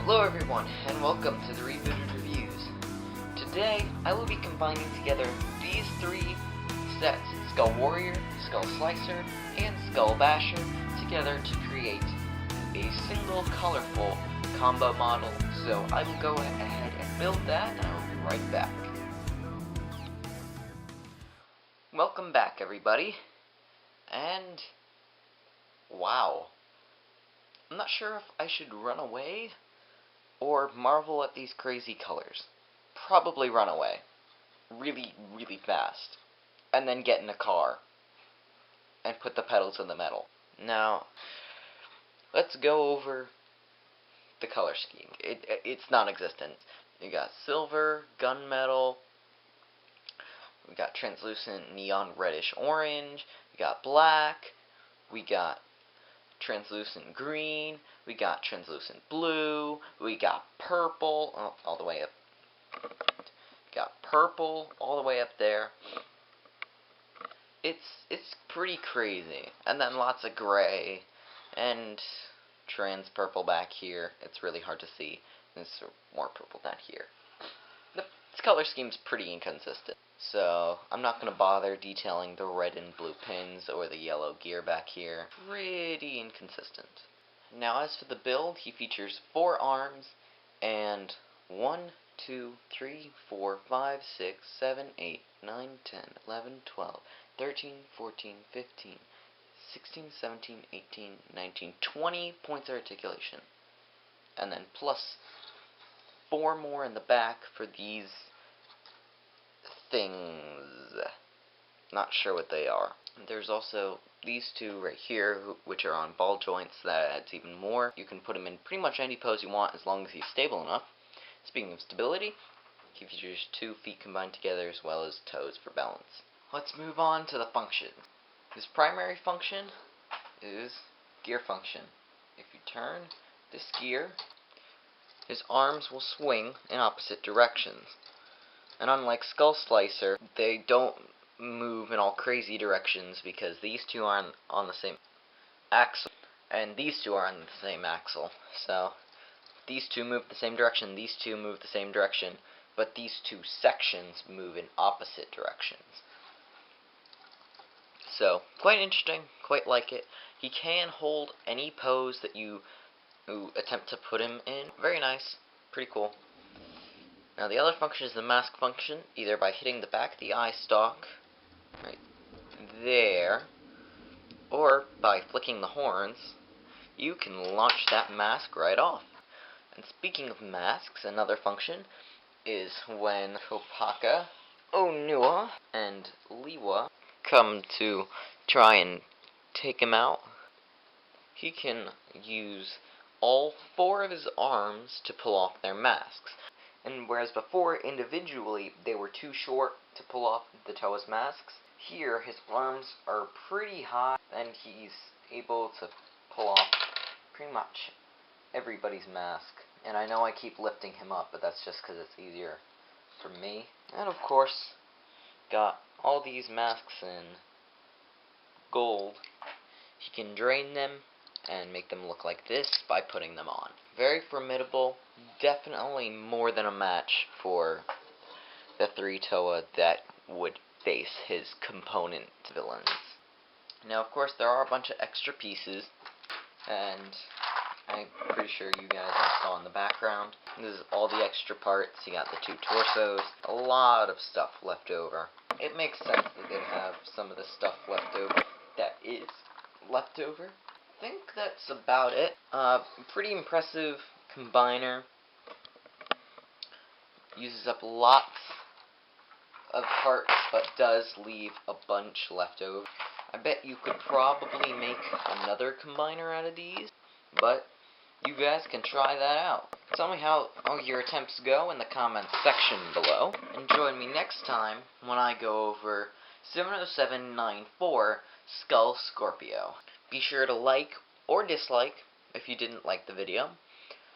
Hello everyone, and welcome to the Rebooted Reviews. Today, I will be combining together these three sets, Skull Warrior, Skull Slicer, and Skull Basher, together to create a single colorful combo model. So I will go ahead and build that, and I will be right back. Welcome back everybody, and wow. I'm not sure if I should run away or marvel at these crazy colors. Probably run away. Really, really fast. And then get in a car. And put the pedals in the metal. Now, let's go over the color scheme. It's non-existent. You got silver, gunmetal, we got translucent neon reddish orange, we got black, we got translucent green, we got translucent blue, we got purple, all the way up, got purple all the way up there. It's pretty crazy. And then lots of gray, and trans purple back here. It's really hard to see. There's more purple down here. This color scheme's pretty inconsistent, so I'm not going to bother detailing the red and blue pins or the yellow gear back here. Pretty inconsistent. Now as for the build, he features 4 arms and 1, 2, 3, 4, 5, 6, 7, 8, 9, 10, 11, 12, 13, 14, 15, 16, 17, 18, 19, 20 points of articulation. And then plus 4 more in the back for these things. Not sure what they are. There's also these 2 right here, which are on ball joints. That adds even more. You can put them in pretty much any pose you want as long as he's stable enough. Speaking of stability, he features 2 feet combined together as well as toes for balance. Let's move on to the function. His primary function is gear function. If you turn this gear, his arms will swing in opposite directions. And unlike Skull Slicer, they don't move in all crazy directions because these 2 are on the same axle, and these 2 are on the same axle. So these 2 move the same direction, these 2 move the same direction, but these 2 sections move in opposite directions. So quite interesting, quite like it. He can hold any pose that you attempt to put him in. Very nice, pretty cool. Now the other function is the mask function, either by hitting the back of the eye stalk, right there, or by flicking the horns, you can launch that mask right off. And speaking of masks, another function is when POWAHH, toa+nua, and liwa come to try and take him out, he can use all 4 of his arms to pull off their masks. And whereas before, individually, they were too short to pull off the toa's masks, here his arms are pretty high, and he's able to pull off pretty much everybody's mask. And I know I keep lifting him up, but that's just because it's easier for me. And of course, got all these masks in gold. He can drain them and make them look like this by putting them on. Very formidable, definitely more than a match for the 3 toa that would face his component villains. Now of course there are a bunch of extra pieces, and I'm pretty sure you guys saw in the background. This is all the extra parts. You got the 2 torsos, a lot of stuff left over. It makes sense that they'd have some of the stuff left over that is left over. I think that's about it. Pretty impressive combiner. Uses up lots of parts, but does leave a bunch left over. I bet you could probably make another combiner out of these, but you guys can try that out. Tell me how your attempts go in the comments section below, and join me next time when I go over 70794 Skull Scorpio. Be sure to like or dislike if you didn't like the video.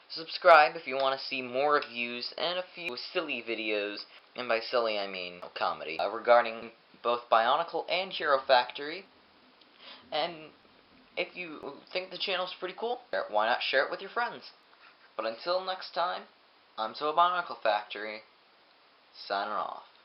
Subscribe if you want to see more reviews and a few silly videos, and by silly I mean comedy, regarding both Bionicle and Hero Factory. And if you think the channel's pretty cool, why not share it with your friends? But until next time, I'm Toa BionicleFactory, signing off.